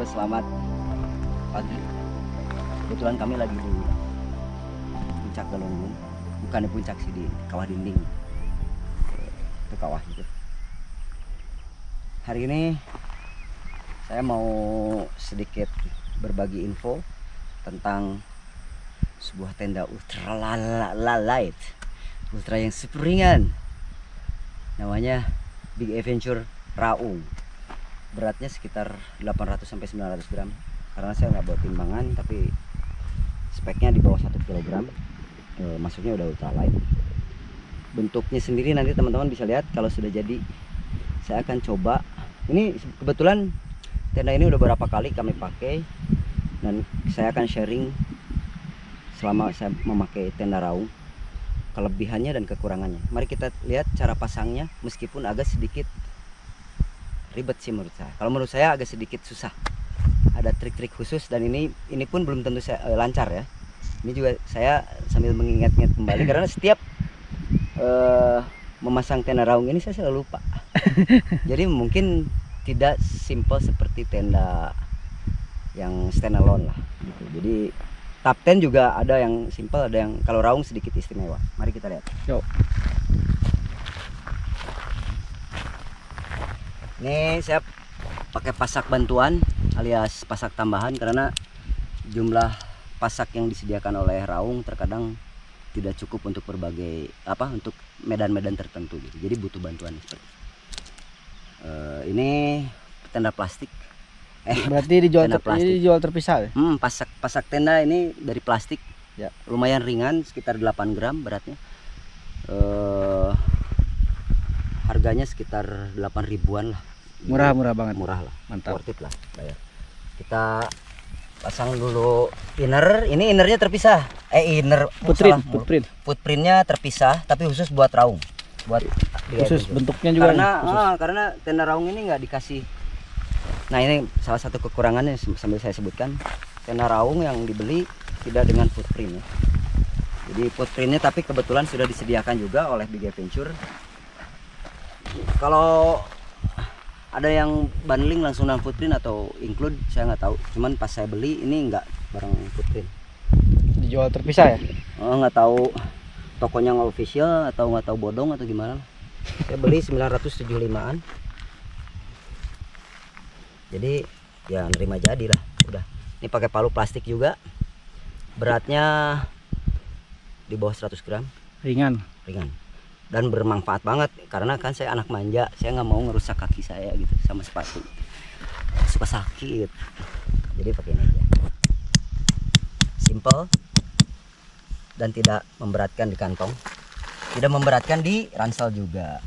selamat pagi. Kebetulan kami lagi di puncak Galunggung, bukan di puncak sih, di kawah dinding. Itu kawah itu. Hari ini saya mau sedikit berbagi info tentang sebuah tenda ultra light, ultra yang super ringan. Namanya Big Adventure Raung. Beratnya sekitar 800 sampai 900 gram. Karena saya nggak bawa timbangan, tapi speknya di bawah 1 kg. Masuknya udah ultra light. Bentuknya sendiri nanti teman-teman bisa lihat kalau sudah jadi. Saya akan coba. Ini kebetulan tenda ini udah beberapa kali kami pakai, dan saya akan sharing selama saya memakai tenda Raung, kelebihannya dan kekurangannya. Mari kita lihat cara pasangnya, meskipun agak sedikit ribet sih menurut saya. Kalau menurut saya agak sedikit susah. Ada trik-trik khusus, dan ini pun belum tentu saya lancar ya. Ini juga saya sambil mengingat-ingat kembali karena setiap memasang tenda Raung ini saya selalu lupa. Jadi mungkin tidak simple seperti tenda yang standalone lah gitu. Jadi top 10 juga ada yang simple, ada yang kalau Raung sedikit istimewa. Mari kita lihat. Yuk. Ini saya pakai pasak bantuan alias pasak tambahan karena jumlah pasak yang disediakan oleh Raung terkadang tidak cukup untuk berbagai untuk medan-medan tertentu gitu. Jadi butuh bantuan seperti ini tenda plastik. Berarti dijual terpisah ya? Pasak tenda ini dari plastik ya, lumayan ringan, sekitar 8 gram beratnya. Harganya sekitar 8 ribuan lah. Murah banget. Murah lah, mantap. Worth it lah bayar. Kita pasang dulu inner. Ini innernya terpisah. Footprintnya terpisah, tapi khusus buat Raung. Buat khusus bentuknya juga karena tenda Raung ini nggak dikasih. Nah, ini salah satu kekurangannya sambil saya sebutkan. Tenda Raung yang dibeli tidak dengan footprint ya. Jadi footprintnya tapi kebetulan sudah disediakan juga oleh Big Adventure. Kalau ada yang bundling langsung dengan footprint atau include, saya nggak tahu. Cuman pas saya beli ini nggak bareng footprint. Dijual terpisah ya? Nggak tahu tokonya nggak official atau nggak tahu bodong atau gimana. Saya beli 975-an. Jadi ya nerima jadi lah. Udah. Ini pakai palu plastik juga. Beratnya di bawah 100 gram. Ringan. Dan bermanfaat banget karena kan saya anak manja, saya nggak mau ngerusak kaki saya gitu sama sepatu, suka sakit. Jadi pakai ini aja, simple dan tidak memberatkan di kantong, tidak memberatkan di ransel juga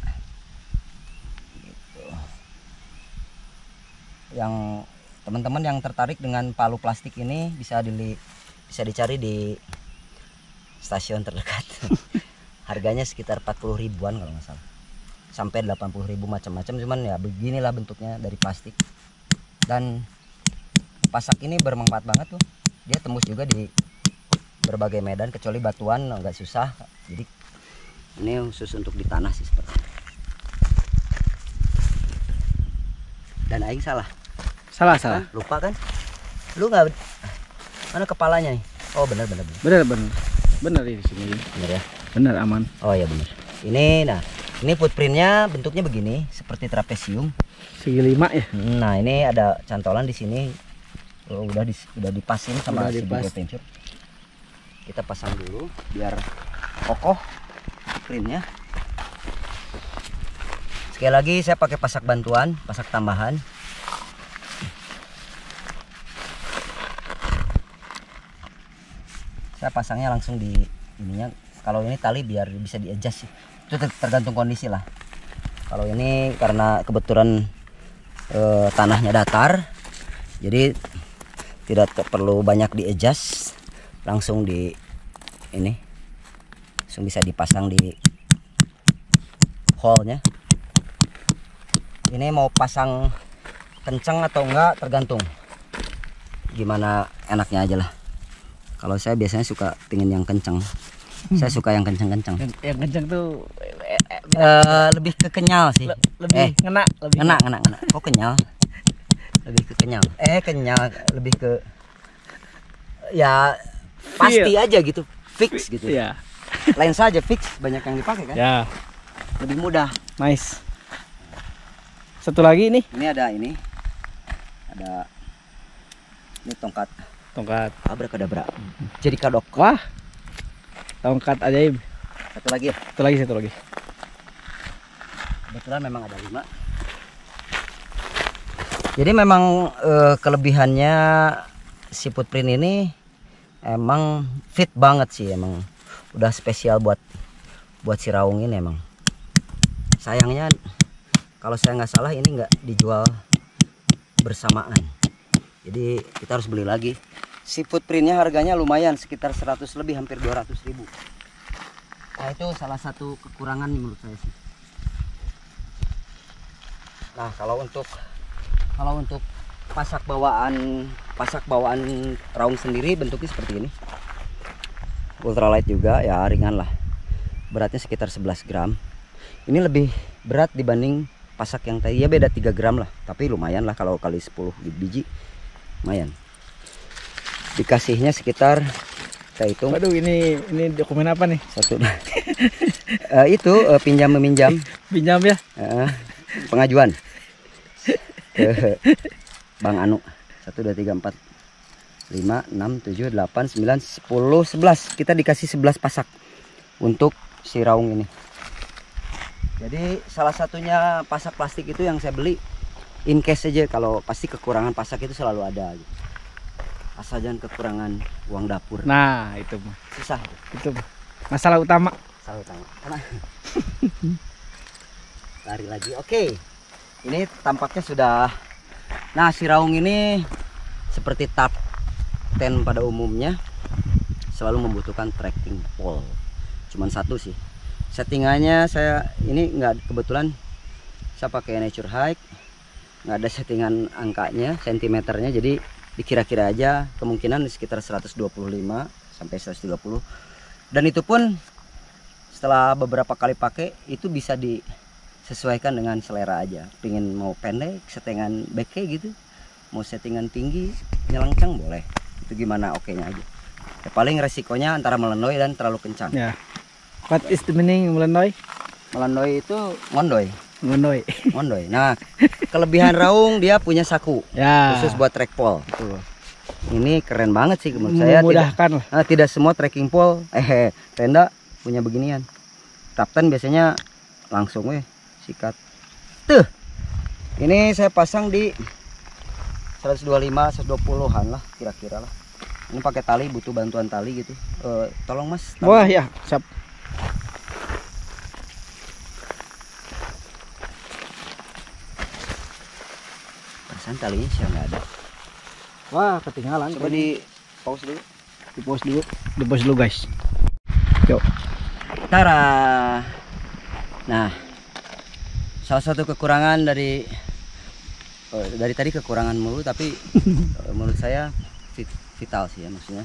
gitu. Yang teman-teman yang tertarik dengan palu plastik ini bisa dicari di stasiun terdekat. Harganya sekitar 40 ribuan kalau nggak salah, sampai 80 ribu macam-macam. Cuman ya beginilah bentuknya dari plastik, dan pasak ini bermanfaat banget tuh. Dia tembus juga di berbagai medan, kecuali batuan nggak susah. Jadi ini khusus untuk di tanah sih seperti itu. Dan aing salah. Lupa kan? Lu nggak, mana kepalanya nih? Oh benar. Benar di sini. Benar ya? Benar, aman. Oh ya benar. Ini footprintnya bentuknya begini, seperti trapesium. Segi 5 ya. Nah, ini ada cantolan di sini. Udah dipasin sama si Big Adventure. Kita pasang dulu biar kokoh footprintnya. Sekali lagi saya pakai pasak bantuan, pasak tambahan. Saya pasangnya langsung di ininya. Kalau ini tali biar bisa di-adjust sih. Itu tergantung kondisi lah. Kalau ini karena kebetulan tanahnya datar, jadi tidak perlu banyak di-adjust, langsung langsung bisa dipasang di hole-nya. Ini mau pasang kencang atau enggak tergantung gimana enaknya aja lah. Kalau saya biasanya suka pingin yang kencang. Saya suka yang kencang-kencang. Yang kencang tuh lebih ke kenyal sih. Lebih ngena. Ngena. Kok kenyal? lebih ke kenyal. Kenyal, lebih ke ya pasti aja gitu, fix gitu. Iya. Lensa aja fix, banyak yang dipakai kan? Ya, Lebih mudah. nice. Satu lagi nih, Ini ada ini tongkat tongkat. abrakadabra. Jadi kadok. Wah, tongkat ajaib. Satu lagi ya. Satu lagi. Kebetulan memang ada 5. Jadi memang kelebihannya si footprint ini emang fit banget sih, emang udah spesial buat si raung ini emang. Sayangnya kalau saya nggak salah ini nggak dijual bersamaan. Jadi kita harus beli lagi. Si footprintnya harganya lumayan, sekitar 100 lebih, hampir 200.000. Nah itu salah satu kekurangan menurut saya sih. Nah kalau untuk pasak bawaan raung sendiri bentuknya seperti ini. Ultralight juga ya, ringan lah. Beratnya sekitar 11 gram. Ini lebih berat dibanding pasak yang tadi, ya beda 3 gram lah, tapi lumayan lah kalau kali 10 biji lumayan. Dikasihnya sekitar, saya hitung. Waduh, ini dokumen apa nih? Satu. Itu pinjam meminjam. Pinjam ya? Pengajuan ke Bang Anu. 1 2 3 4 5 6 7 8 9 10 11. Kita dikasih 11 pasak untuk si raung ini. Jadi salah satunya pasak plastik itu yang saya beli in case aja, kalau pasti kekurangan pasak itu selalu ada gitu. Asal jangan kekurangan uang dapur. Nah, itu mah. Susah. Itu masalah utama. Salah utama. Karena lari lagi. Oke. Ini tampaknya sudah. Nah, si raung ini seperti Tarp 10 pada umumnya selalu membutuhkan trekking pole. Cuman satu sih. Settingannya saya ini nggak, kebetulan saya pakai Nature Hike, nggak ada settingan angkanya, sentimeternya, jadi dikira-kira aja, kemungkinan sekitar 125 sampai 130. Dan itu pun setelah beberapa kali pakai itu bisa disesuaikan dengan selera aja. Pingin mau pendek, settingan beke gitu, mau settingan tinggi, nyelengceng boleh. Itu gimana oke-nya aja. Ya, paling resikonya antara melendoy dan terlalu kencang. Ya. What is the meaning melendoy? Melendoy itu ngondoy. Ngondoy. Ngondoy. Nah, kelebihan raung dia punya saku Ya. khusus buat track pole. Tuh. Ini keren banget sih menurut saya. Memudahkan lah. Tidak semua trekking pole tenda punya beginian. Kapten biasanya langsung sikat. Tuh. Ini saya pasang di 125 120-an lah kira-kira lah. Ini pakai tali, butuh bantuan tali gitu. Tolong Mas. Tali. Wah ya, siap. Perasaan talinya sih nggak ada. Wah, ketinggalan. Coba di pause dulu. Di pause dulu guys. Yuk. Tara. Nah, salah satu kekurangan dari tadi kekurangan mulu, tapi menurut saya vital sih ya, maksudnya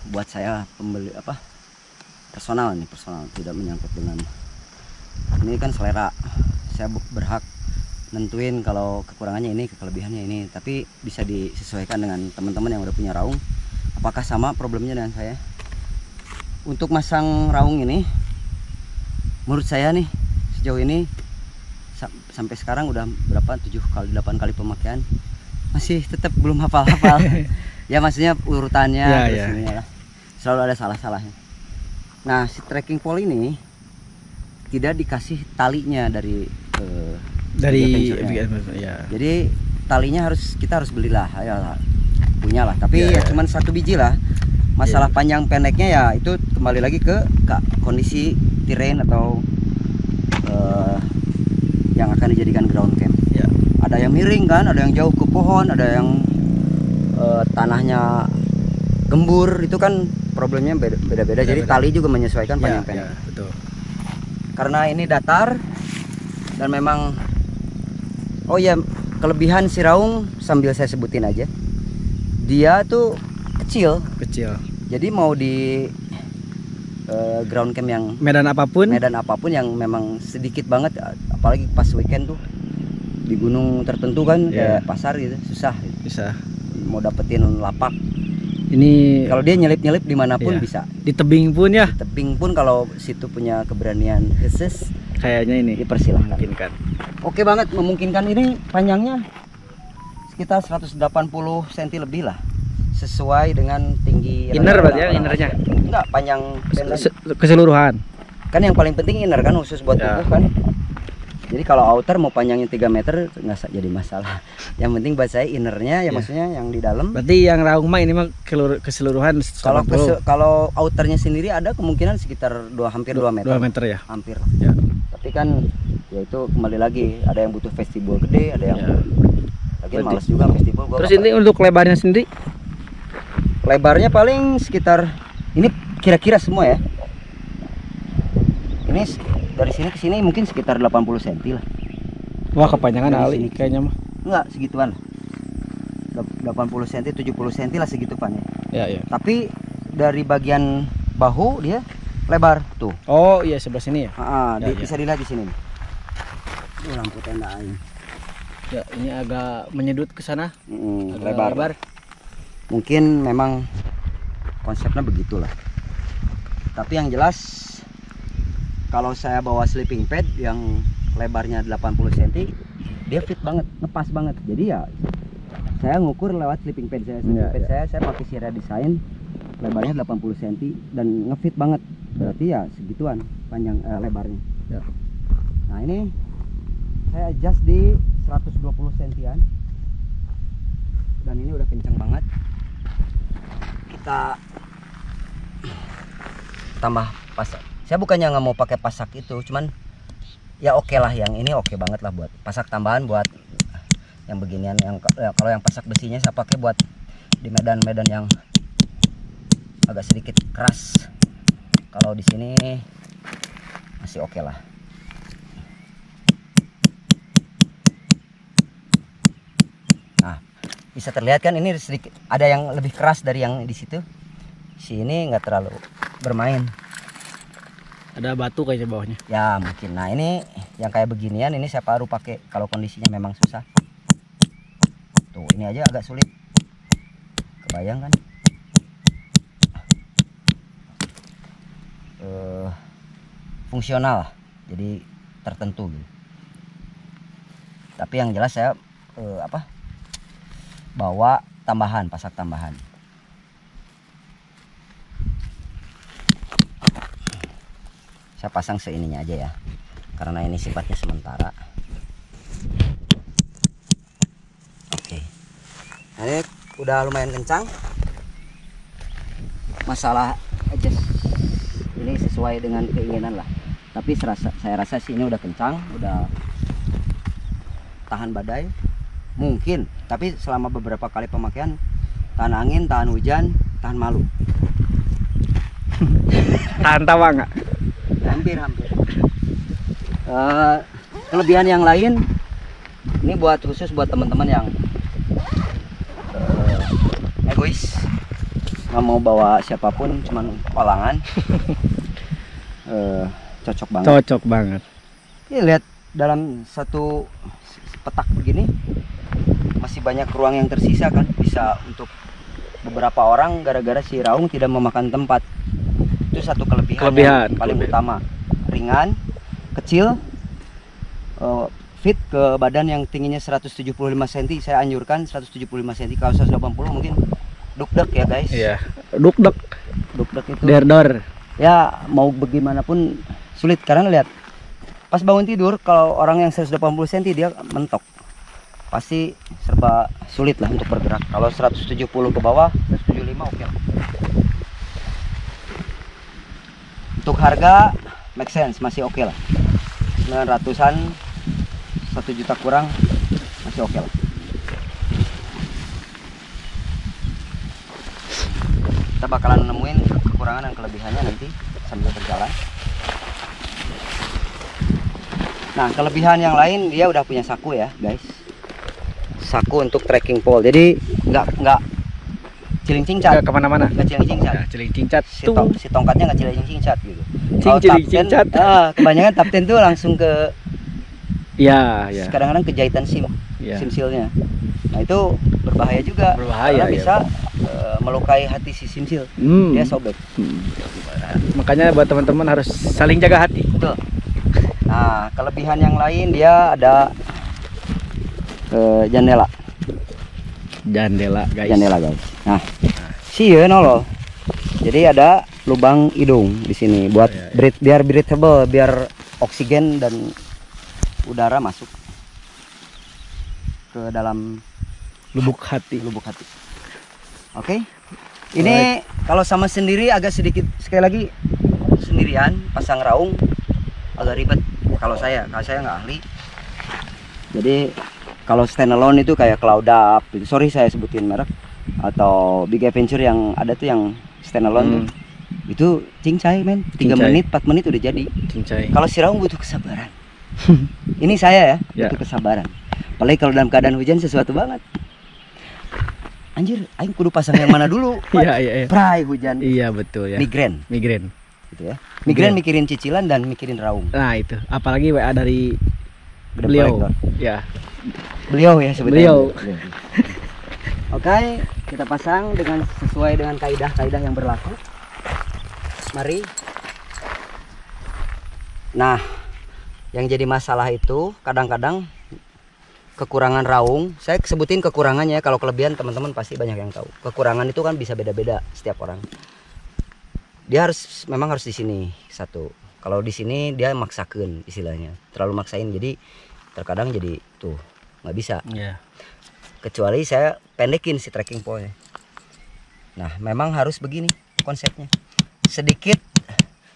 buat saya pembeli personal, tidak menyangkut dengan ini kan selera. Saya berhak nentuin kalau kekurangannya ini, kelebihannya ini, tapi bisa disesuaikan dengan teman-teman yang udah punya raung. Apakah sama problemnya dengan saya? Untuk masang raung ini, menurut saya nih sejauh ini sampai sekarang udah berapa, 7 kali 8 kali pemakaian, masih tetap belum hafal-hafal. Ya maksudnya urutannya Ya, ya. Selalu ada salah-salahnya. Nah, si trekking pole ini tidak dikasih talinya dari ya. Jadi talinya kita harus belilah, ya punya lah. Tapi ya cuman satu biji lah. Masalah panjang pendeknya ya itu kembali lagi ke kondisi terrain atau yang akan dijadikan ground camp. Ya. Ada yang miring kan, ada yang jauh ke pohon, ada yang tanahnya gembur, itu kan problemnya beda-beda. Jadi tali juga menyesuaikan panjang pendek. Ya, betul. Karena ini datar dan memang kelebihan si raung sambil saya sebutin aja. Dia tuh kecil. Jadi mau di ground camp yang medan apapun yang memang sedikit banget, apalagi pas weekend tuh di gunung tertentu kan Iya. kayak pasar gitu susah gitu. Bisa. Mau dapetin lapak. Ini Kalau dia nyelip-nyelip dimanapun Iya. bisa. di tebing pun ya Di tebing pun kalau situ punya keberanian khusus kayaknya ini dipersilahkan. memungkinkan. Oke banget, memungkinkan. Ini panjangnya sekitar 180 cm lebih lah, sesuai dengan tinggi Inner rata-rata berarti ya, orang innernya? Asia. Enggak, panjang band lagi. Keseluruhan. Kan yang paling penting inner kan, khusus buat Ya. tubuh kan. Jadi kalau outer mau panjangnya 3 meter jadi masalah. Yang penting buat saya innernya ya, Ya. maksudnya yang di dalam. Berarti yang raung mah ini mah keseluruhan Kalau 180. kalau outernya sendiri ada kemungkinan sekitar hampir 2 meter. 2 meter ya. Hampir. Ya. Tapi kan ya itu kembali lagi, ada yang butuh festival gede, ada yang Ya. lagi Berarti- males juga festival. Gua Terus bakal- ini untuk lebarnya sendiri lebarnya paling sekitar, ini kira-kira semua ya. Ini dari sini ke sini mungkin sekitar 80 cm lah. wah kepanjangan Dari Ali sini. kayaknya mah. Enggak segituan. 80 cm, 70 cm lah segitu Pan ya. Ya ya. Tapi dari bagian bahu dia lebar tuh. Oh iya sebelah sini ya. Ya, ya. Bisa dilihat di sini nih. Lampu tenda aing. Ya ini agak menyedut ke sana. Agak Lebar. Mungkin memang konsepnya begitulah. Tapi yang jelas kalau saya bawa sleeping pad yang lebarnya 80 cm, dia fit banget, ngepas banget. Jadi ya saya ngukur lewat sleeping pad saya. Sleeping Ya, pad ya. saya pakai Sierra Design, lebarnya 80 cm dan ngefit banget. Berarti ya segituan panjang lebarnya. Ya. Nah, ini saya adjust di 120 cm-an. Dan ini udah kencang banget. Kita tambah pasak. Saya bukannya nggak mau pakai pasak itu, cuman ya oke lah, yang ini oke banget lah buat pasak tambahan buat yang beginian. Yang kalau yang pasak besinya saya pakai buat di medan-medan yang agak sedikit keras. Kalau di sini masih oke lah. Nah, bisa terlihat kan ini sedikit ada yang lebih keras dari yang di situ. Sini nggak terlalu bermain. Ada batu kayaknya bawahnya. Ya mungkin. Nah ini yang kayak beginian ini saya baru pakai kalau kondisinya memang susah. Tuh ini aja agak sulit. Kebayang kan? Fungsional lah. Jadi tertentu gitu. Tapi yang jelas saya bawa tambahan, pasak tambahan. Saya pasang seininya aja ya, karena ini sifatnya sementara. Oke, ini udah lumayan kencang. Masalah adjust ini sesuai dengan keinginan lah. Tapi saya rasa sih ini udah kencang, udah tahan badai. Mungkin, tapi selama beberapa kali pemakaian tahan angin, tahan hujan, tahan malu. Tahan tawa nggak? Hampir. Kelebihan yang lain ini khusus buat teman-teman yang egois, nggak mau bawa siapapun, cuman olangan. Cocok banget. Cocok banget. Ini lihat dalam satu petak begini masih banyak ruang yang tersisa kan, bisa untuk beberapa orang gara-gara si raung tidak memakan tempat. Itu satu kelebihan yang paling utama. Ringan, kecil, fit ke badan yang tingginya 175 cm. Saya anjurkan 175 cm. Kalau 180 mungkin duk-duk ya guys. Iya. Duk-duk. Duk-duk itu Der-dor. ya mau bagaimanapun sulit. Karena lihat pas bangun tidur, kalau orang yang 180 cm dia mentok, pasti serba sulit lah untuk bergerak. Kalau 170 ke bawah, 175 oke lah. Untuk harga make sense, masih oke lah. 900-an, 1 juta kurang, masih oke lah. Kita bakalan nemuin kekurangan dan kelebihannya nanti sambil berjalan. Nah, kelebihan yang lain, dia udah punya saku ya guys. Saku untuk trekking pole, jadi nggak ciling-cingcat. Nggak kemana-mana. Nggak ciling-cingcat. Ya, ciling-cingcat. Si tongkatnya nggak ciling-cingcat gitu. Ciling-ciling-cincat. Kebanyakan Top 10 tuh langsung ke Iya, iya. Kadang-kadang kejahitan Iya. sim silnya. Nah itu berbahaya juga. Berbahaya, Karena ya. bisa melukai hati si sim sil. Dia sobek. Makanya buat teman-teman harus saling jaga hati. Betul. Nah kelebihan yang lain dia ada jendela. Jendela, guys. Jendela guys. Nah sieun loh. Jadi ada lubang hidung di sini buat biar breathable, biar oksigen dan udara masuk ke dalam Lubuk hati. Oke. Ini kalau sama sendiri agak sedikit, sekali lagi sendirian pasang raung agak ribet kalau saya nggak ahli. Jadi kalau standalone itu kayak Cloud Up, sorry saya sebutin merek, atau Big Adventure yang ada tuh yang standalone tuh, itu cincai men, 3 menit 4 menit udah jadi. Cincai. Kalau si raung butuh kesabaran. Ini saya ya, butuh kesabaran. Apalagi kalau dalam keadaan hujan sesuatu banget. Anjir, aing kudu pasang yang mana dulu? Iya. Prai hujan. Iya, betul ya. Migrain gitu ya. Migrain mikirin cicilan dan mikirin raung. Nah, itu. Apalagi WA dari Gede beliau. kolektor. Ya. Beliau ya sebenarnya. Beliau. Oke, kita pasang dengan sesuai dengan kaidah-kaidah yang berlaku. Mari. Nah, yang jadi masalah itu kadang-kadang kekurangan raung. Saya sebutin kekurangannya, kalau kelebihan teman-teman pasti banyak yang tahu. Kekurangan itu kan bisa beda-beda setiap orang. Dia memang harus di sini satu. Kalau di sini dia maksakeun istilahnya, terlalu maksain, jadi terkadang jadi tuh nggak bisa. Iya. Kecuali saya pendekin si tracking point. Nah, memang harus begini konsepnya. Sedikit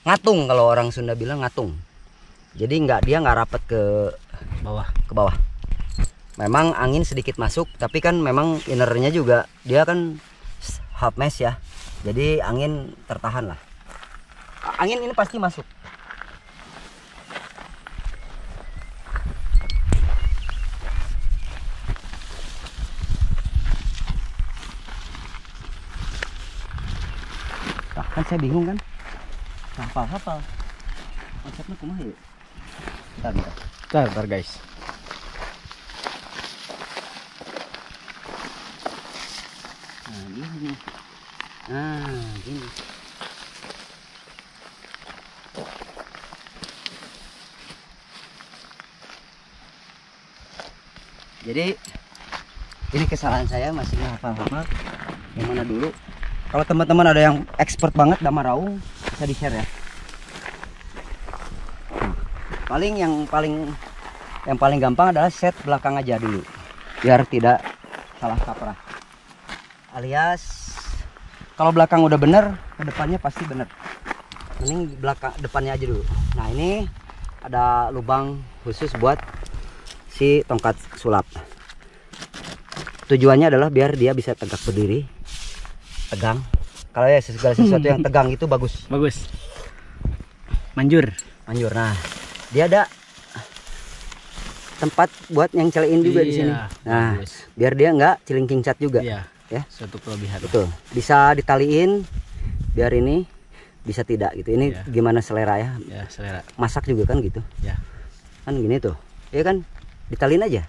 ngatung, kalau orang Sunda bilang ngatung. Jadi dia nggak rapat ke bawah. Memang angin sedikit masuk, tapi kan memang innernya juga dia kan half mesh ya. Jadi angin tertahan lah. Angin ini pasti masuk. Nah, kan saya bingung kan. Hafal. Konsepnya kumaha ya? Bentar, guys. Nah, gini. Nah, gini. Jadi ini kesalahan saya, masih nggak hafal-hafal yang mana dulu. Kalau teman-teman ada yang expert banget sama raung, bisa di share ya. Yang paling gampang adalah set belakang aja dulu, biar tidak salah kaprah. Alias kalau belakang udah bener, ke depannya pasti bener. Mending depannya aja dulu. Nah, ini ada lubang khusus buat si tongkat sulap. Tujuannya adalah biar dia bisa tegak berdiri, tegang. Kalau ya segala sesuatu yang tegang itu bagus. Manjur. Nah, dia ada tempat buat yang celein juga di sini. Nah, biar dia nggak cilingking cat juga. Iya. Ya, suatu kelebihan. Betul. Bisa ditaliin biar ini bisa tidak gitu. Ini gimana selera ya? Ya, selera. Masak juga kan gitu. Ya. Kan gini tuh. Ya kan? Ditaliin aja.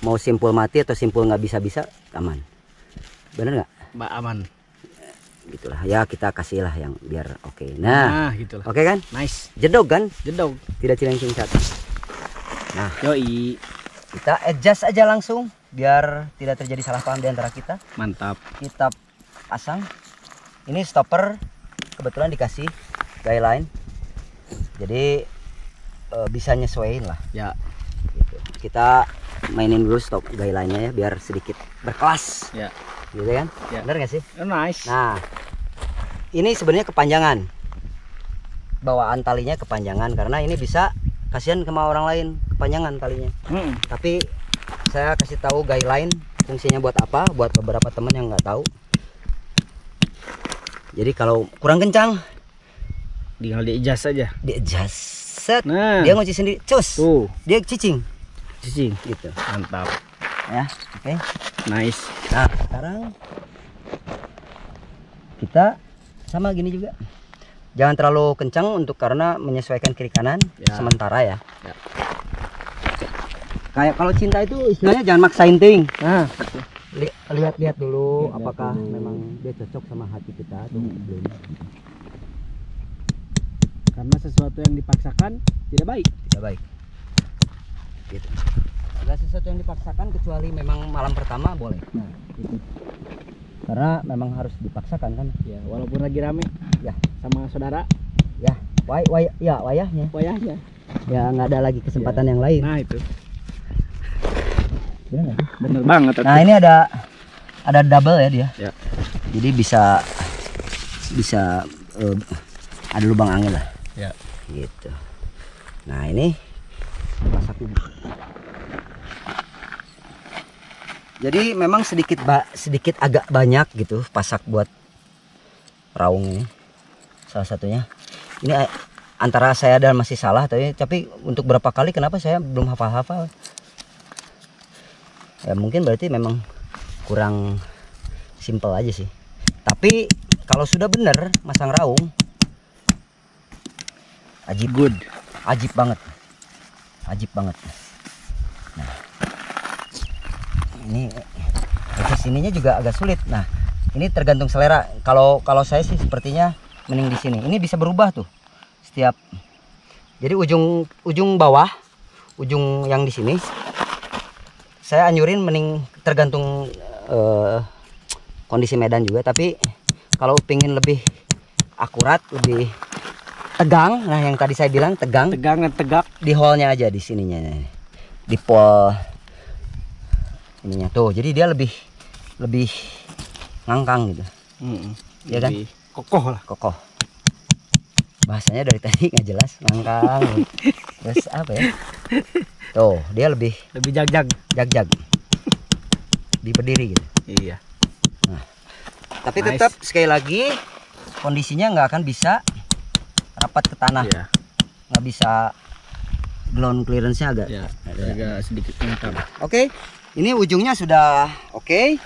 Mau simpul mati atau simpul nggak bisa aman. Bener nggak? Aman. Gitulah. Ya kita kasih lah yang biar oke. Nah, gitulah. Oke kan? Nice. Jedog kan? Jedog. Tidak cilengking cat. Nah, Yoi. kita adjust aja langsung biar tidak terjadi salah paham di antara kita. Mantap. Kita pasang. Ini stopper kebetulan dikasih guideline. Jadi bisa nyesuaiin lah. Ya. Gitu. Kita mainin dulu stop guideline-nya ya biar sedikit berkelas. Ya. Gitu kan? Ya. Bener gak sih? Nice. Nah, ini sebenarnya kepanjangan. Bawaan talinya kepanjangan karena ini bisa kasihan sama orang lain kepanjangan talinya. Tapi saya kasih tahu guideline fungsinya buat apa, buat beberapa teman yang nggak tahu. Jadi kalau kurang kencang, tinggal di adjust aja. Di adjust. Set. Nah. Dia ngunci sendiri. Cus. Tuh. Dia cicing. Gitu. Mantap. Ya, oke. Nice. Nah, sekarang kita sama gini juga. Jangan terlalu kencang karena menyesuaikan kiri kanan sementara ya. Kayak kalau cinta itu istilahnya jangan maksain ting. Nah, Lihat-lihat dulu Lihat apakah dulu. memang dia cocok sama hati kita atau belum. karena sesuatu yang dipaksakan tidak baik. Tidak baik. Gitu. Segala sesuatu yang dipaksakan kecuali memang malam pertama boleh. Nah, itu. Karena memang harus dipaksakan kan. Ya, walaupun lagi rame Ya. sama saudara, Ya, wayahnya. wayahnya. Ya nggak ada lagi kesempatan yang lain. Nah, itu. Bener nggak sih? Bener banget. Nah ini ada double ya dia. Ya. Jadi bisa ada lubang angin lah. Ya. Gitu. Nah ini pasak ini. Jadi memang sedikit agak banyak gitu pasak buat raung ini. Salah satunya. Ini antara saya dan masih salah tapi untuk berapa kali kenapa saya belum hafal-hafal. Ya mungkin berarti memang kurang simple aja sih. Tapi kalau sudah bener masang raung ajib banget. Nah, ini sininya juga agak sulit. Nah, ini tergantung selera. Kalau saya sih sepertinya mending di sini. Ini bisa berubah tuh setiap. Jadi ujung bawah, ujung yang di sini saya anjurin mending tergantung kondisi medan juga. Tapi kalau pingin lebih akurat, lebih tegang, nah yang tadi saya bilang tegang Dan tegak. di hole-nya aja di sininya, di pol ininya tuh. Jadi dia lebih ngangkang gitu, ya kan? Lebih kokoh lah. Kokoh. Bahasanya dari tadi nggak jelas, ngangkang. Terus apa ya? Tuh dia lebih jag di berdiri gitu. Iya. Nah, tapi Nice. tetap sekali lagi kondisinya nggak akan bisa rapat ke tanah, Iya. nggak bisa ground clearance-nya agak. Ya, agak sedikit lengkap. Oke, ini ujungnya sudah oke.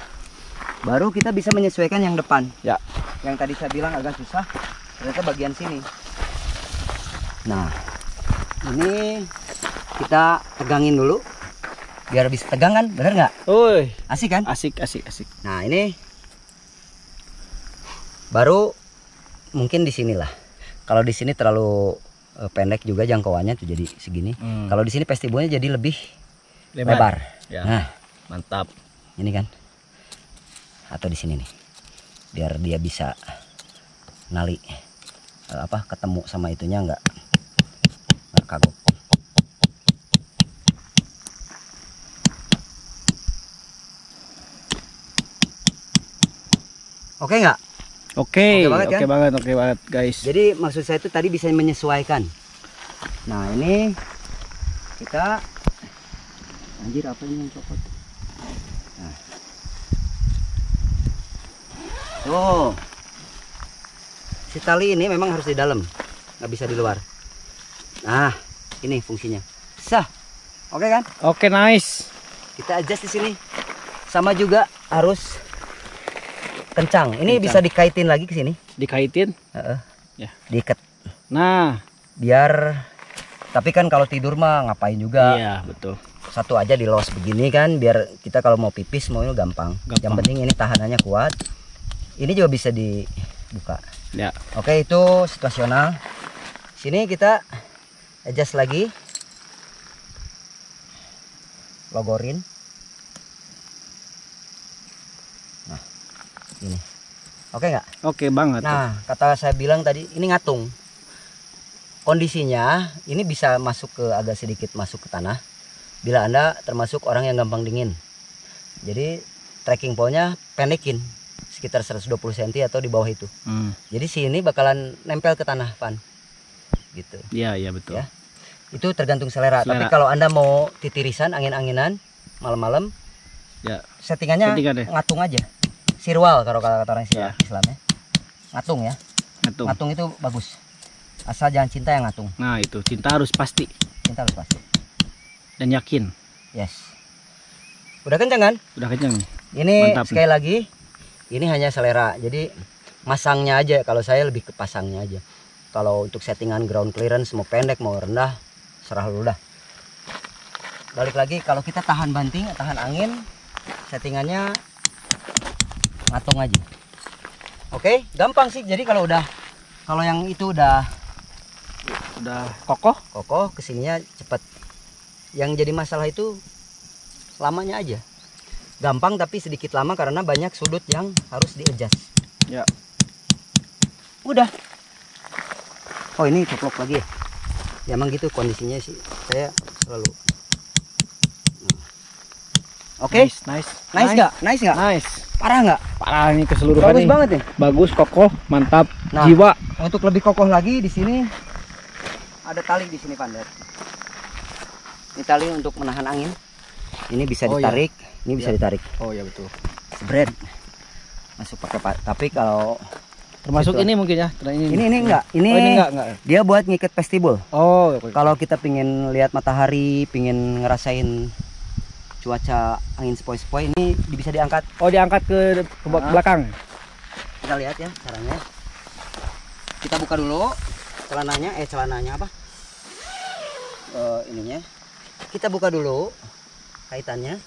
Baru kita bisa menyesuaikan yang depan. Ya. Yang tadi saya bilang agak susah, ternyata bagian sini. Nah, ini kita tegangin dulu, biar bisa tegang kan, bener nggak? Oi, Asik kan? asik. Nah ini baru mungkin di sinilah. Kalau di sini terlalu pendek juga jangkauannya tuh jadi segini. Kalau di sini vestibulnya jadi lebih lebar. Ya. Nah, Mantap. ini kan. Atau di sini nih. Biar dia bisa nali ketemu sama itunya nggak kagok. Oke nggak? Oke Oke banget kan? oke banget guys. Jadi maksud saya itu tadi bisa menyesuaikan. Nah ini kita anjir apa ini yang copot? Nah. Tuh, si tali ini memang harus di dalam, nggak bisa di luar. Nah ini fungsinya. Sah, oke kan? Oke, nice. Kita adjust di sini. Sama juga harus kencang. Ini Kencang. bisa dikaitin lagi ke sini. Dikaitin. Ya. Diikat. Nah, Biar tapi kan kalau tidur mah ngapain juga. iya betul. Satu aja di los begini kan, biar kita kalau mau pipis mau itu gampang. Yang penting ini tahanannya kuat. Ini juga bisa dibuka. Ya. Oke, itu situasional. Sini kita adjust lagi. Logorin. Nah, ini. Oke nggak? Oke banget. Nah, kata saya bilang tadi ini ngatung. Kondisinya ini bisa masuk ke agak sedikit masuk ke tanah bila Anda termasuk orang yang gampang dingin. Jadi trekking pole-nya pendekin sekitar 120 cm atau di bawah itu. Jadi sini bakalan nempel ke tanah, Van. Gitu. Iya betul. Ya. Itu tergantung selera. Tapi kalau Anda mau titirisan, angin-anginan malam-malam, Ya. settingannya ngatung aja. Sirwal kalau kata orang Islamnya. Ngatung ya. Ngatung itu bagus. Asal jangan cinta yang ngatung. Nah, itu cinta harus pasti Cinta harus pasti. dan yakin. Yes. Udah kencang kan? Udah kencang nih. Ini Mantap sekali lagi, ini hanya selera. Jadi masangnya aja. Kalau saya lebih ke pasangnya aja. Kalau untuk settingan ground clearance mau pendek mau rendah, serah lu dah. balik lagi kalau kita tahan banting, tahan angin, settingannya ngatung aja. Oke, gampang sih. Jadi kalau yang itu udah kokoh, kesininya cepet. Yang jadi masalah itu lamanya aja. Gampang tapi sedikit lama karena banyak sudut yang harus di-adjust. Ya. Udah. Oh, ini coplok lagi ya. Ya emang gitu kondisinya sih. Saya selalu. Oke. Nice. Nice nggak? Nice nggak? Nice. Parah nggak? Parah nih keseluruhan Bagus nih. banget ya. Bagus, kokoh, mantap, Nah, jiwa. Untuk lebih kokoh lagi di sini ada tali di sini, Pandar. Ini tali untuk menahan angin. Ini bisa Oh, ditarik, ini bisa Ya. ditarik. Oh ya betul. Spread. Masuk pakai tapi kalau Termasuk Situ. ini mungkin ya. ini enggak. Ini, Oh, ini enggak. dia buat ngikat vestibul. Oh, oke. Kalau kita pingin lihat matahari, pingin ngerasain cuaca angin sepoi-sepoi, ini bisa diangkat. Oh, diangkat ke belakang. Kita lihat ya caranya. Kita buka dulu celananya apa? Ininya. Kita buka dulu kaitannya.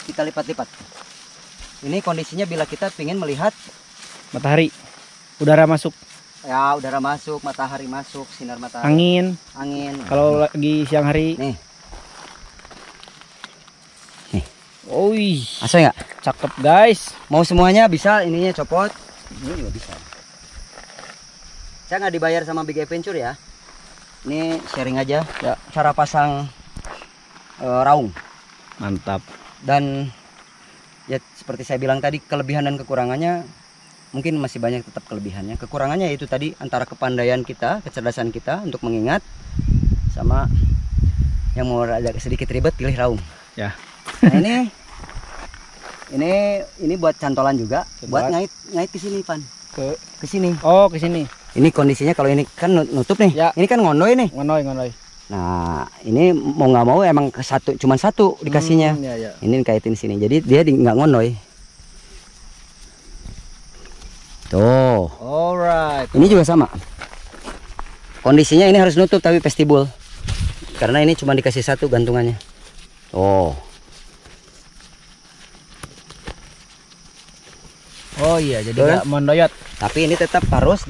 Kita lipat-lipat. Ini kondisinya bila kita pingin melihat Matahari. Udara masuk. ya udara masuk, matahari masuk, sinar matahari, angin. Kalau lagi siang hari. Nih. Oi, Asal nggak? cakep guys. Mau semuanya bisa, ininya copot. Ini juga bisa. Saya nggak dibayar sama Big Adventure ya. Ini sharing aja. Ya. Cara pasang raung. Mantap. Dan ya seperti saya bilang tadi, kelebihan dan kekurangannya mungkin masih banyak tetap kelebihannya. Kekurangannya yaitu tadi antara kepandaian kita, kecerdasan kita untuk mengingat, sama yang mau agak sedikit ribet pilih raung. Ya. Nah, ini buat cantolan juga, buat ngait ke sini, Pan. Ke sini. Oh, ke sini. Ini kondisinya kalau ini kan nutup nih. Ya. Ini kan ngondoy nih. Ngonoy. Nah, ini mau nggak mau emang cuman satu dikasihnya. Ya. Ini dikaitin sini. Jadi dia nggak ngondoy. Tuh. Alright. Ini juga sama. Kondisinya ini harus nutup tapi vestibul. Karena ini cuma dikasih satu gantungannya. Oh. Oh iya, jadi Tuh kan? nggak mendoyot. Tapi ini tetap harus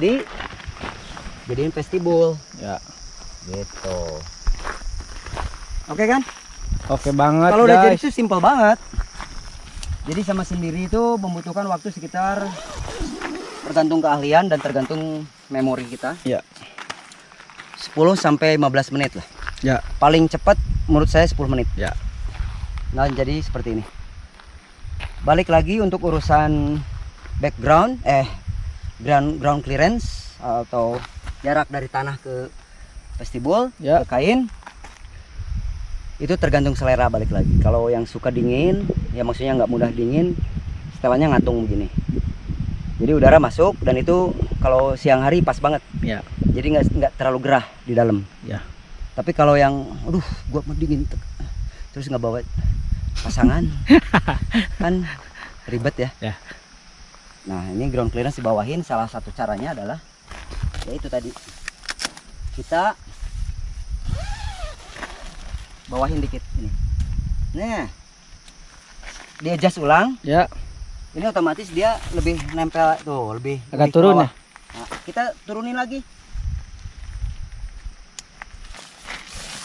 jadiin vestibul. Ya. Gitu. Oke kan? Oke banget. Kalau udah jadi guys. itu simpel banget. Jadi sama sendiri itu membutuhkan waktu sekitar, tergantung keahlian dan tergantung memori kita, Ya. 10 sampai 15 menit lah. Ya. Paling cepat menurut saya 10 menit. Ya. Nah, jadi seperti ini. Balik lagi untuk urusan background, ground clearance atau jarak dari tanah ke vestibul, Ya. ke kain. Itu tergantung selera, balik lagi. Kalau yang suka dingin, ya maksudnya nggak mudah dingin, setelannya ngatung begini. Jadi udara masuk dan itu kalau siang hari pas banget. Ya. Jadi nggak terlalu gerah di dalam. Ya. Tapi kalau yang, aduh, gua mau dingin, terus nggak bawa pasangan, kan ribet ya. Ya. Nah, ini ground clearance dibawahin. Salah satu caranya adalah, yaitu tadi kita bawahin dikit ini. Nah, dia adjust ulang. Ya. Ini otomatis dia lebih nempel tuh, lebih Agak ke turun bawah. ya. Nah, kita turunin lagi.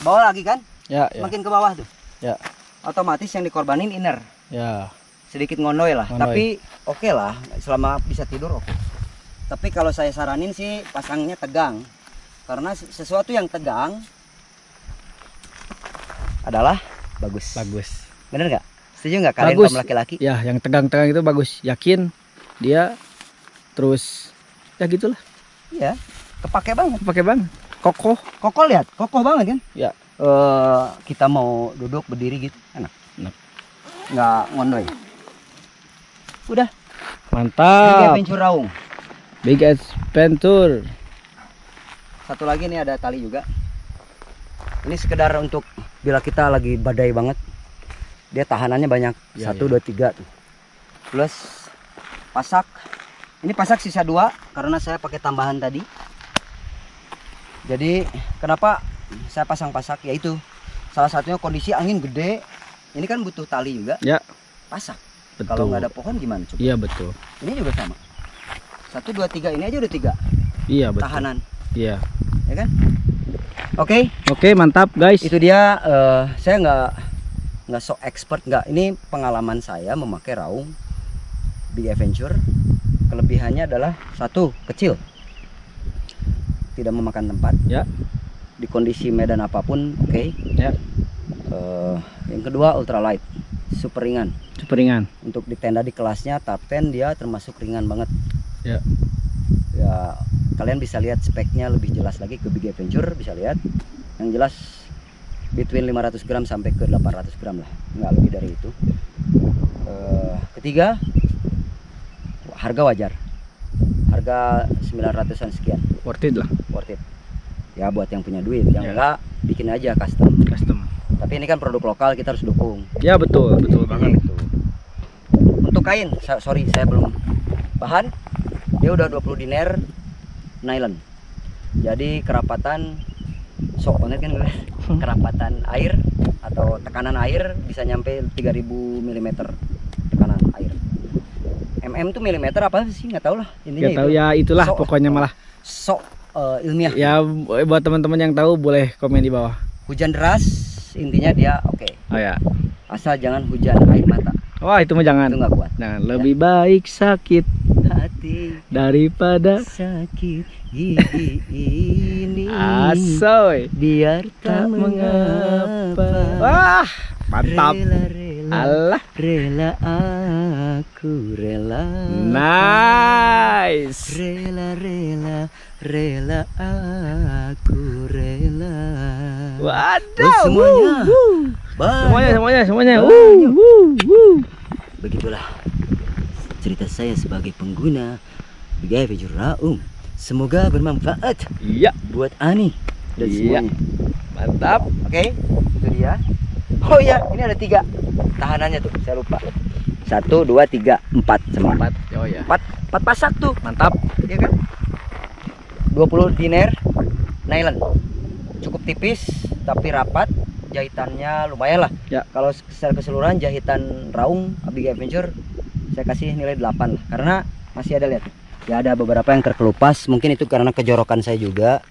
Bawah lagi kan? Ya. Ya. Makin ke bawah tuh. Ya. Otomatis yang dikorbanin inner. Ya. Sedikit ngondoy lah. Ngondoy. Tapi oke lah, selama bisa tidur oke. Tapi kalau saya saranin sih pasangnya tegang. Karena sesuatu yang tegang adalah bagus. Bagus. Bener nggak? Setuju nggak kalian Bagus. kaum laki-laki? Ya, yang tegang-tegang itu bagus. Yakin dia terus ya gitulah. Iya, kepake banget. Pakai banget. Kokoh. Kokoh, lihat, kokoh banget kan? Ya. Kita mau duduk berdiri gitu, enak. Enak. Nggak ngondoy. Udah. Big Mantap. Adventure raung. Big Adventure. Satu lagi nih ada tali juga. Ini sekedar untuk bila kita lagi badai banget, dia tahanannya banyak. Ya, 1, 2, 3 tuh. Plus pasak. Ini pasak sisa 2 karena saya pakai tambahan tadi. Jadi kenapa saya pasang pasak? Yaitu Salah satunya kondisi angin gede. Ini kan butuh tali juga. Ya. Pasak. Betul. Kalau nggak ada pohon gimana coba? Iya betul. Ini juga sama. 1, 2, 3 ini aja udah 3 Iya betul. tahanan. Iya. Ya kan? Oke. Oke, mantap guys. Itu dia. Saya nggak sok expert nggak. Ini pengalaman saya memakai raung Big Adventure. Kelebihannya adalah 1, kecil, tidak memakan tempat. Ya. Di kondisi medan apapun, oke. Ya. Yang kedua ultralight, super ringan. Super ringan. Untuk di tenda di kelasnya top 10 dia termasuk ringan banget. Ya. Ya, kalian bisa lihat speknya lebih jelas lagi ke Big Adventure, bisa lihat. Yang jelas between 500 gram sampai ke 800 gram lah, nggak lebih dari itu. Ketiga, harga wajar. Harga 900-an sekian. Worth it lah. Worth it. Ya buat yang punya duit, yang Ya. enggak bikin aja custom. Tapi ini kan produk lokal, kita harus dukung. Ya betul, betul banget. Gitu. Untuk kain, sorry saya belum. Bahan dia udah 20 dinar nylon. Jadi kerapatan sok banget kan gue. Kerapatan air atau tekanan air bisa nyampe 3000 mm tekanan air. Mm tuh milimeter apa sih, nggak tahu lah intinya. Gak tahu itu. ya, itulah Sok- pokoknya malah. Sok ilmiah. Ya buat teman-teman yang tahu boleh komen di bawah. Hujan deras intinya dia oke. Oh ya. Asal jangan hujan air mata, Wah, itu mah jangan. itu nggak kuat. Jangan. Lebih baik sakit Hati daripada sakit gigi ini asoy. biar tak Tak mengapa. mengapa. Wah, mantap. Rela, Allah. rela aku rela. Nice. Rela, rela aku rela. Waduh. Semuanya. Semuanya. Banyak. Begitulah cerita saya sebagai pengguna Big Adventure Raung. Semoga bermanfaat Iya, buat Ani dan Iya. semuanya. mantap. Oke, itu dia. Oh iya, ini ada 3 tahanannya tuh, saya lupa. 1, 2, 3, 4 sama 4. Oh ya. 4 pasak tuh, Mantap. ya kan? 20 dinar nylon. Cukup tipis tapi rapat. Jahitannya lumayan lah. Ya. Kalau secara keseluruhan jahitan raung Big Adventure saya kasih nilai 8 lah, karena masih ada, lihat. Ya ada beberapa yang terkelupas, mungkin itu karena kejorokan saya juga.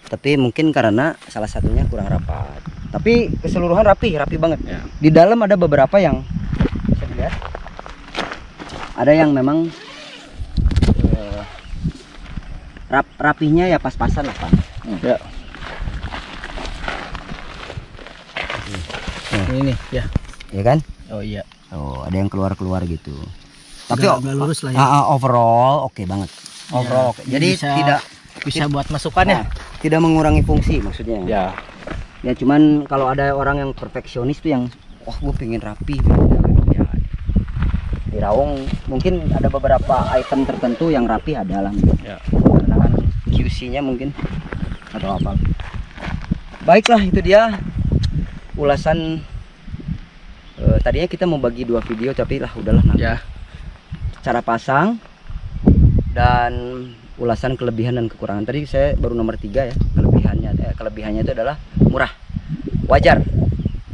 Tapi mungkin karena salah satunya kurang rapat. Tapi keseluruhan rapi banget. Ya. Di dalam ada beberapa yang bisa dilihat. Ada yang memang rapihnya ya pas-pasan lah, Pak. Ya. Ini nih, ya. Ya kan? Oh iya. Oh, ada yang keluar gitu. Tapi Agak lurus lah ya. overall oke banget. Overall oke. Jadi bisa- bisa buat masukannya. tidak mengurangi fungsi maksudnya. Ya. Ya cuman kalau ada orang yang perfeksionis tuh yang wah gue pengen rapi ya, di raung mungkin ada beberapa item tertentu yang rapi adalah Ya. karena kan QC-nya mungkin atau apa. Baiklah, itu dia ulasan. Tadinya kita mau bagi 2 video tapi lah udahlah nanti. Ya. Cara pasang dan ulasan kelebihan dan kekurangan. Tadi saya baru nomor 3 ya. Kelebihannya itu adalah murah, wajar.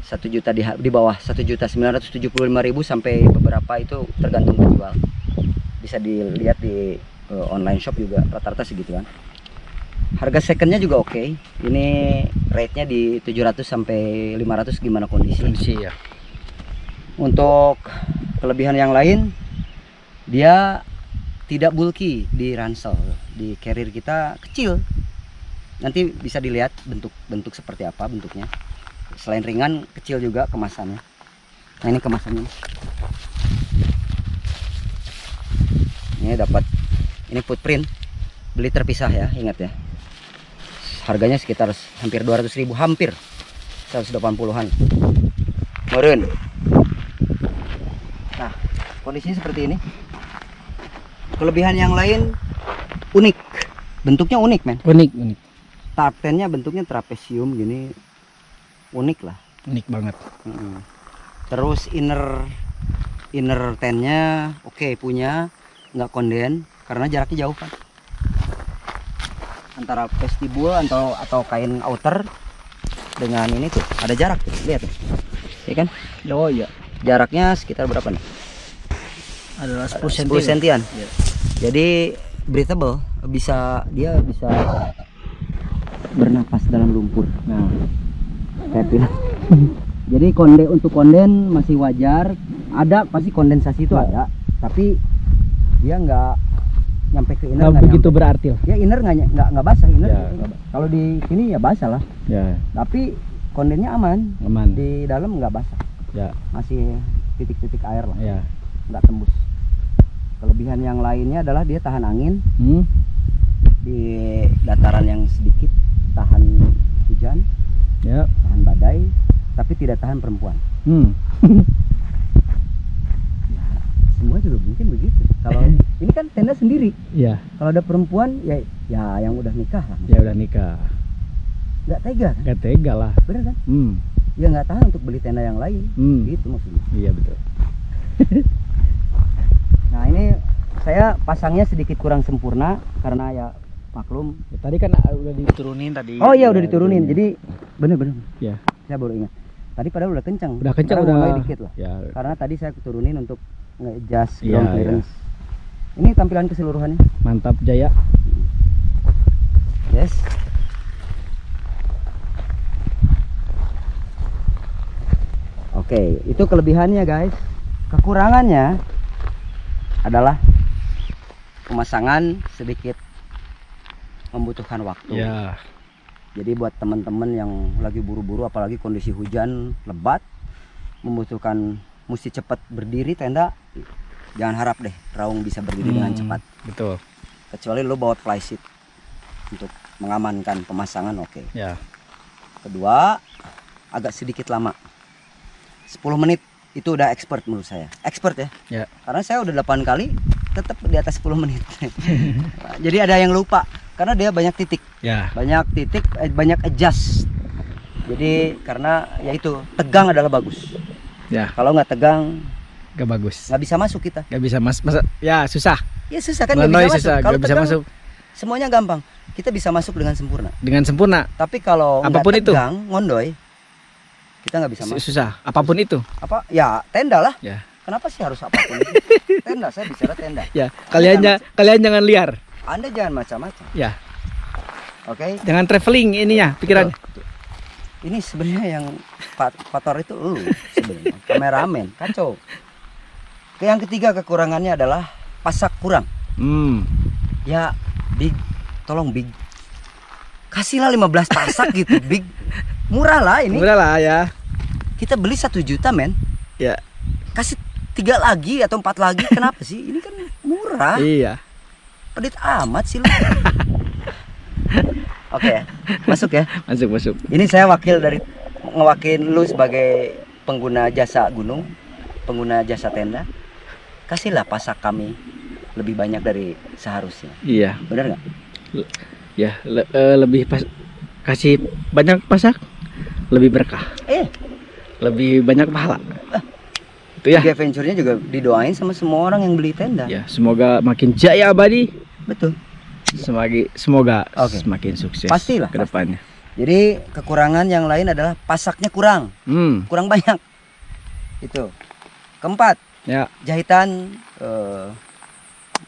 1 juta di bawah 1.975.000 sampai beberapa itu tergantung penjual. Bisa dilihat di online shop juga rata-rata segituan. Harga secondnya juga oke. Ini rate-nya di 700 sampai 500 gimana kondisi. Kondisi ya. Untuk kelebihan yang lain, dia tidak bulky di ransel. Di carrier kita kecil. Nanti bisa dilihat bentuk seperti apa bentuknya. Selain ringan, kecil juga kemasannya. Nah, ini kemasannya. Ini dapat, ini footprint. Beli terpisah ya, ingat ya. Harganya sekitar hampir 200.000, hampir 180-an. Meren. Nah, kondisinya seperti ini. Kelebihan yang lain unik. Bentuknya unik, men. Unik. Tartennya bentuknya trapesium gini. Unik lah. Unik banget. Terus inner tennya oke, punya, nggak konden karena jaraknya jauh kan. Antara vestibul atau kain outer dengan ini tuh ada jarak tuh, lihat tuh, ya kan? Oh iya. Jaraknya sekitar berapa nih? Adalah 10 10 cm. sentian. Iya. Jadi breathable, dia bisa bernapas dalam lumpur. Nah, Kayak pilot. Jadi untuk konden masih wajar, ada pasti kondensasi itu ada, tapi dia nggak nyampe ke inner. nggak begitu nyampe. berarti lah. Ya inner nggak basah inner. Ya, Kalau di sini ya basah lah, ya, tapi kondennya aman. aman. Di dalam nggak basah, Ya, masih titik-titik air lah, ya. nggak tembus. Kelebihan yang lainnya adalah dia tahan angin di dataran yang sedikit, tahan hujan, Ya. tahan badai, tapi tidak tahan perempuan. Ya, semua juga mungkin begitu. Kalau ini kan tenda sendiri, Ya, kalau ada perempuan ya yang udah nikah lah, ya udah nikah. nggak tega kan? Gak tega lah. Bener kan? Hmm. Ya nggak tahan untuk beli tenda yang lain, gitu maksudnya. Iya betul. Nah ini saya pasangnya sedikit kurang sempurna karena ya maklum. Ya, tadi kan udah diturunin tadi. Oh iya udah diturunin, jadi bener. Ya. Saya baru ingat. Tadi padahal udah kencang. Udah kencang, Sekarang udah mulai dikit lah. Ya. Karena tadi saya turunin untuk nge-adjust Iya, ground clearance. Ini tampilan keseluruhannya. Mantap Jaya. Yes. Oke, itu kelebihannya guys. Kekurangannya adalah pemasangan sedikit membutuhkan waktu. Ya. Jadi buat teman-teman yang lagi buru-buru, apalagi kondisi hujan lebat, membutuhkan mesti cepat berdiri tenda, jangan harap deh raung bisa berdiri dengan cepat. Betul. Kecuali lo bawa flysheet untuk mengamankan pemasangan, oke. Ya. Kedua, agak sedikit lama. 10 menit itu udah expert menurut saya. Expert ya. Ya. Karena saya udah 8 kali tetap di atas 10 menit. Jadi ada yang lupa karena dia banyak titik. Ya. Banyak titik, banyak adjust. Jadi karena ya itu tegang adalah bagus. Ya. Kalau nggak tegang Gak bagus. nggak bisa masuk kita. Gak bisa masa. Ya susah. Ya susah kan, nggak Melanoi bisa susah. masuk. Kalau Gak bisa tegang, masuk semuanya gampang. Kita bisa masuk dengan sempurna. dengan sempurna. Tapi kalau Apapun nggak tegang, ngondoy, kita nggak bisa masuk. Susah. Apapun itu. Apa? Ya tenda lah. Ya. Kenapa sih harus apapun itu? Tenda, saya bicara tenda. Ya. Kalian jangan liar. Anda jangan macam-macam. Ya. Oke? Jangan traveling ininya pikiran. Betul. Ini sebenarnya yang faktor itu lu sebenarnya. Kameramen, kacau. Yang ketiga kekurangannya adalah pasak kurang. Ya, Big, tolong Big. Kasihlah 15 pasak gitu, Big. Murah lah ini. Udah lah ya. Kita beli 1 juta, men. Ya. Kasih 3 lagi atau 4 lagi. Kenapa sih? Ini kan murah. Iya. Pedit amat sih lu. Oke, masuk ya. Masuk. Ini saya ngewakil lu sebagai pengguna jasa gunung, pengguna jasa tenda. Kasihlah pasak kami lebih banyak dari seharusnya. Iya. Benar nggak? Ya, lebih kasih banyak pasak, lebih berkah, lebih banyak pahala. Itu ya. Tiga Venture-nya juga didoain sama semua orang yang beli tenda. Ya, semoga makin jaya abadi. Betul. Semoga Oke. semakin sukses Pastilah, ke depannya. Jadi kekurangan yang lain adalah pasaknya kurang banyak. Itu. Keempat, Ya. jahitan.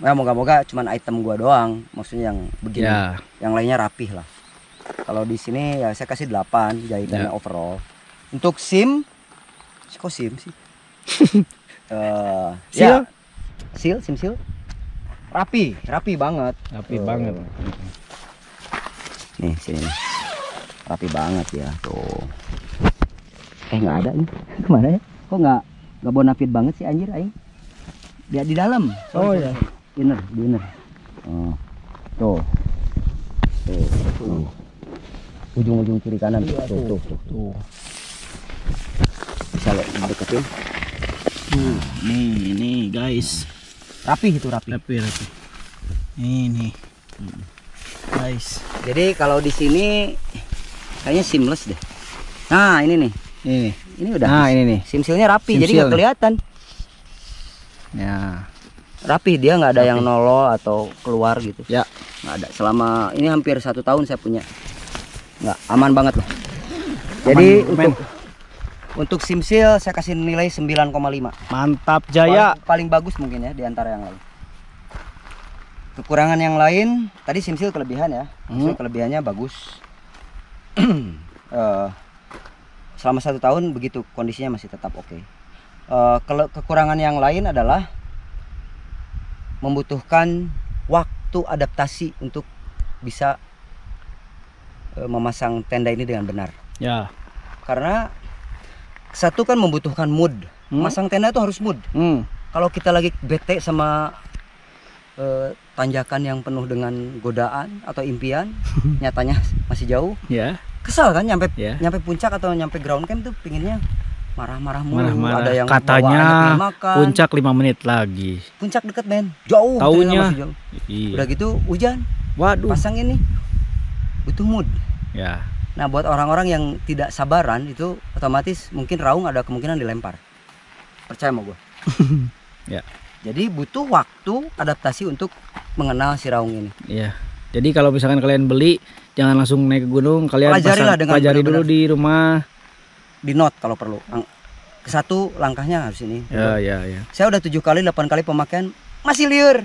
Ya moga-moga cuman item gua doang, maksudnya yang begini. Ya. Yang lainnya rapih lah. Kalau di sini ya saya kasih 8 jahitannya Ya. overall. Untuk SIM, kok SIM sih? Seal? Ya, SIM rapi banget. Rapi banget. Nih sini nih. Rapi banget ya tuh. Nggak ada nih. Kemana ya? Kok nggak bonafide banget sih anjir aing? Dia di dalam. Oh ya. Di inner. Oh. Tuh. Ujung-ujung kiri kanan. Tuh. Bisa deketin. Nih guys. Rapi itu rapi. Rapi. Ini. Guys. Jadi kalau di sini kayaknya seamless deh. Nah, ini nih. Ini udah. Nah, ini nih. Simsilnya rapi, jadi Simsil nggak kelihatan. Ya. Rapi, dia nggak ada Rapi. yang nolo atau keluar gitu. Ya. Nggak ada. Selama ini hampir 1 tahun saya punya. Nggak, aman banget lah. Jadi men. untuk simsil saya kasih nilai 9,5. Mantap Jaya. Paling bagus mungkin ya di antara yang lain. Kekurangan yang lain tadi simsil kelebihan ya. Simsil kelebihannya bagus. Selama 1 tahun begitu kondisinya masih tetap oke. Kekurangan yang lain adalah membutuhkan waktu adaptasi untuk bisa memasang tenda ini dengan benar. Ya. Karena satu kan membutuhkan mood. Masang tenda itu harus mood. Kalau kita lagi bete sama tanjakan yang penuh dengan godaan atau impian, nyatanya masih jauh. Ya. Kesal kan nyampe Ya. nyampe puncak atau nyampe ground camp tuh pinginnya marah-marah mulu. Marah-marah. Ada yang Katanya bawa anaknya makan. puncak 5 menit lagi. Puncak deket men, jauh. Taunya. ternyata masih jauh. Iya. Udah gitu hujan, Waduh. pasang ini butuh mood. Ya. Nah buat orang-orang yang tidak sabaran itu otomatis mungkin raung ada kemungkinan dilempar. Percaya sama gue. Ya. Jadi butuh waktu adaptasi untuk mengenal si raung ini. Iya. Jadi kalau misalkan kalian beli, jangan langsung naik ke gunung, kalian Pelajarilah dengan pelajari dulu benar-benar. di rumah. Di note kalau perlu. Satu langkahnya harus ini. Ya. Saya udah 7 kali 8 kali pemakaian masih liur.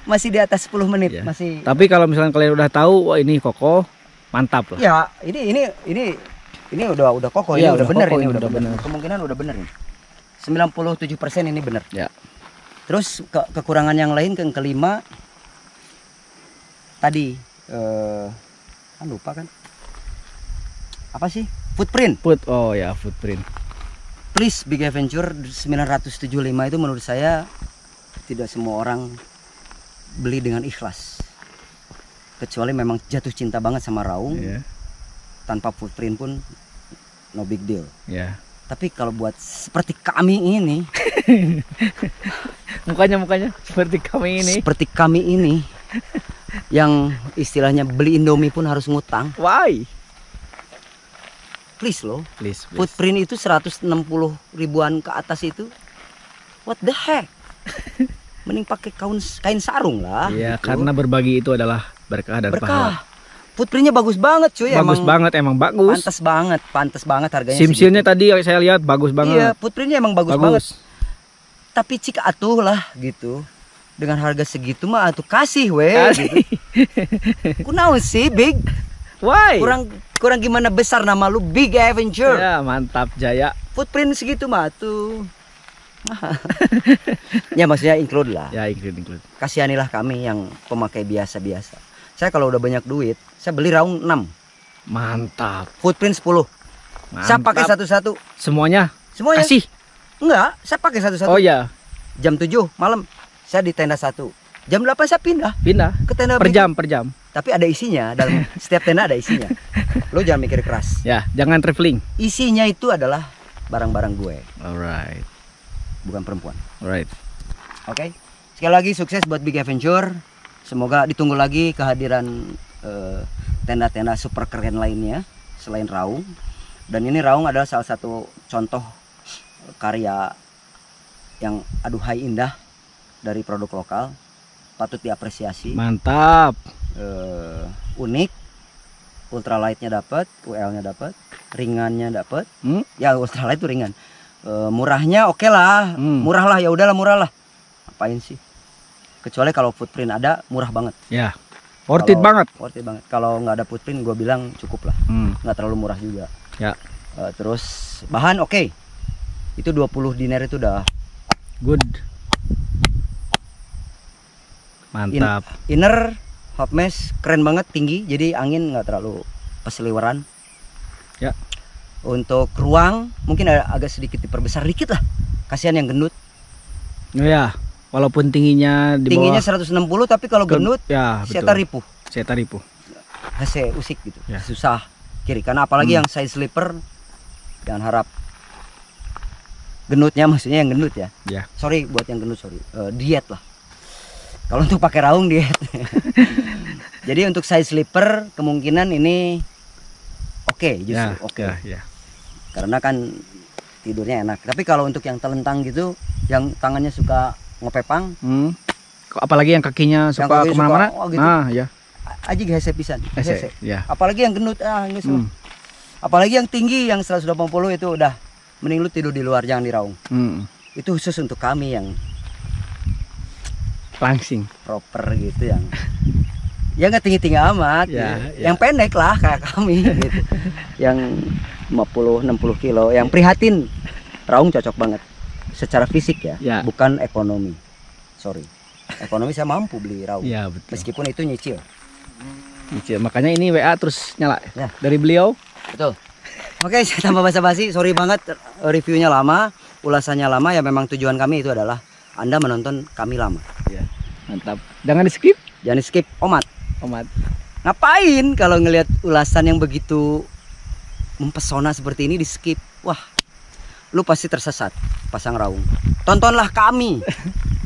masih di atas 10 menit Ya. masih. Tapi kalau misalkan kalian udah tahu, wah ini kokoh, mantap lah. Ya, ini udah kokoh, Iya, ini udah udah bener, kokoh, ini ini udah udah bener. bener. Kemungkinan udah bener nih. 97% ini bener. Ya. Terus kekurangan yang lain yang kelima tadi lupa kan? Apa sih? Footprint. Oh ya, footprint. Please Big Adventure 975 itu menurut saya tidak semua orang beli dengan ikhlas. Kecuali memang jatuh cinta banget sama raung. Ya. Tanpa footprint pun no big deal. Ya. Tapi kalau buat seperti kami ini, Mukanya seperti kami ini. seperti kami ini yang istilahnya beli Indomie pun harus ngutang. Why? Please loh. Please. Footprint itu 160 ribuan ke atas itu. What the heck? Mending pakai kain sarung lah. Iya, gitu. karena berbagi itu adalah berkah dan pahala. Berkah. Footprintnya bagus banget cuy. Bagus banget, emang bagus. Pantas banget harganya. Simsilnya segitu. tadi saya lihat bagus Iya, banget. footprintnya emang bagus banget. Tapi cik atuh lah gitu. Dengan harga segitu mah atuh kasih weh. Gitu. Kunaon sih Big? Why? Kurang gimana besar nama lu Big Adventure. Ya, mantap Jaya. Footprint segitu mah tuh. Ya maksudnya include lah. Ya, include. Kasihanilah kami yang pemakai biasa-biasa. Saya kalau udah banyak duit, saya beli raung 6. Mantap. Footprint 10. Saya pakai satu-satu. Semuanya. Semuanya. Kasih. Enggak, saya pakai satu-satu. Oh ya, Jam 7 malam saya di tenda 1. Jam 8 saya pindah pindah. ke tenda Per berikut. jam. Tapi ada isinya, dalam setiap tenda ada isinya. Lo jangan mikir keras. Ya, jangan traveling. Isinya itu adalah barang-barang gue, Alright. bukan perempuan. Alright. Oke. Sekali lagi sukses buat Big Adventure. Semoga ditunggu lagi kehadiran tenda-tenda super keren lainnya selain raung. Dan ini raung adalah salah satu contoh karya yang aduhai indah dari produk lokal. Patut diapresiasi. Mantap. Unik, ultralightnya dapat, UL-nya dapat, ringannya dapat. Ya ultralight itu ringan. Murahnya oke lah, murah lah, ya udahlah murah lah. Apain sih? Kecuali kalau footprint ada, murah banget. Ya. Worth it banget. Worth it banget. Kalau nggak ada footprint, gue bilang cukup lah. Nggak terlalu murah juga. Ya. Terus bahan oke. Itu 20 dinar itu udah Good. Mantap. Inner hot mesh keren banget, tinggi, jadi angin nggak terlalu peseliweran. Ya. Untuk ruang mungkin agak sedikit diperbesar dikit lah. Kasihan yang gendut. Ya, walaupun tingginya di Tingginya bawah 160 tapi kalau gendut ya, saya ripuh. Saya ripuh. Saya usik gitu. Ya. Susah kiri karena apalagi yang size slipper, jangan harap gendutnya, maksudnya yang gendut ya. Ya. Sorry buat yang gendut, sorry. Diet lah. Kalau untuk pakai raung diet. Jadi untuk size slipper kemungkinan ini oke, justru oke. Ya. Karena kan tidurnya enak. Tapi kalau untuk yang telentang gitu, yang tangannya suka ngepepang, Apalagi yang kakinya suka kakinya kemana-mana. suka, oh gitu. Nah, ya. Aji hese pisan. Hese. Ya. Apalagi yang gendut, nggak Apalagi yang tinggi yang 180 itu udah mending lu tidur di luar, jangan di Raung. Itu khusus untuk kami yang Langsing. proper gitu, yang ya nggak tinggi-tinggi amat Ya, gitu. ya. Yang pendek lah kayak kami gitu. Yang 50-60 kilo, yang prihatin. Raung cocok banget secara fisik ya, Ya. bukan ekonomi. Sorry, ekonomi saya mampu beli Raung, Iya betul. meskipun itu nyicil. Gitu. Makanya ini WA terus nyala Ya. dari beliau. Betul. Oke, saya tambah basa-basi. Sorry banget reviewnya lama, ulasannya lama. Ya memang tujuan kami itu adalah Anda menonton kami lama. Ya, mantap. Jangan di skip, Jangan skip, Omat. Omat. Ngapain kalau ngelihat ulasan yang begitu mempesona seperti ini di skip? Wah, lu pasti tersesat pasang Raung. Tontonlah kami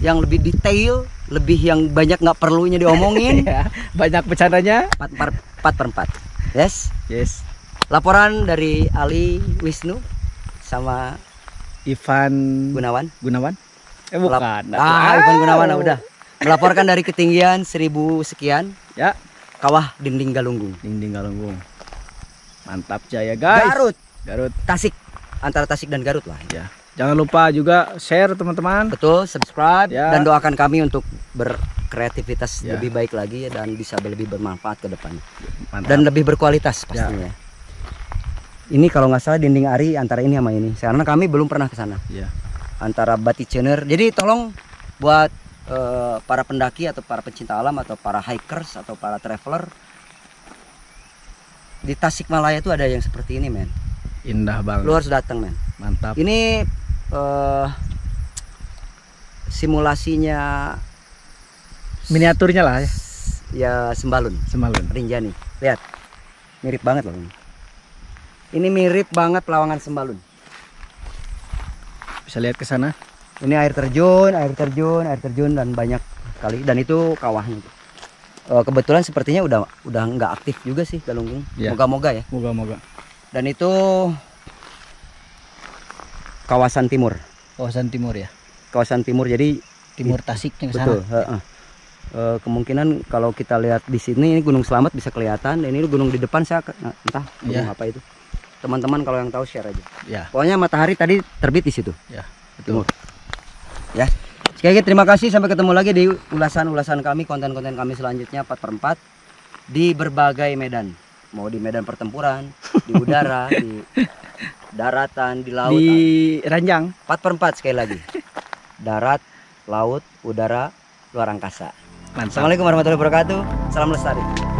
yang lebih detail, lebih yang banyak nggak perlunya diomongin. Ya, banyak bercandanya. 4/4. Yes. Yes. Laporan dari Ali Wisnu sama Ivan Gunawan. Gunawan. Bukan. Ivan Gunawan udah melaporkan dari ketinggian 1000 sekian, Ya, kawah dinding Galunggung. dinding Galunggung. Mantap jaya guys. Garut, Garut. Tasik, antara Tasik dan Garut lah. Ya. Jangan lupa juga share teman-teman. Betul, subscribe Ya. dan doakan kami untuk berkreativitas Ya. lebih baik lagi dan bisa lebih bermanfaat ke depan Mantap. dan lebih berkualitas pastinya. Ini kalau nggak salah dinding Ari antara ini sama ini, karena kami belum pernah ke sana. Ya. Antara Baticener. Jadi tolong buat para pendaki atau para pecinta alam atau para hikers atau para traveler di Tasikmalaya itu ada yang seperti ini, men. Indah banget. Lu harus datang, men. Mantap. Ini simulasinya Miniaturnya lah ya. ya Sembalun, Semalun. Rinjani. Lihat, mirip banget loh. Ini mirip banget Pelawangan Sembalun. Bisa lihat ke sana. Ini air terjun, dan banyak kali. Dan itu kawahnya. Kebetulan sepertinya udah nggak aktif juga sih Galunggung. Ya. Moga-moga ya. Moga-moga. Dan itu kawasan timur. Kawasan timur ya. Kawasan timur, jadi Timur Tasik yang sana. betul. Kemungkinan kalau kita lihat di sini ini Gunung Selamat bisa kelihatan. Ini gunung di depan saya entah gunung Iya. apa itu. Teman-teman kalau yang tahu share aja. Ya. Pokoknya matahari tadi terbit di situ. Ya. Timur. Ya. Sekali lagi terima kasih, sampai ketemu lagi di ulasan-ulasan kami, konten-konten kami selanjutnya 4/4 di berbagai medan. Mau di medan pertempuran, di udara, di daratan, di laut. Di Ranjang. 4/4 sekali lagi. Darat, laut, udara, luar angkasa. Mantap. Assalamualaikum warahmatullahi wabarakatuh. Salam lestari.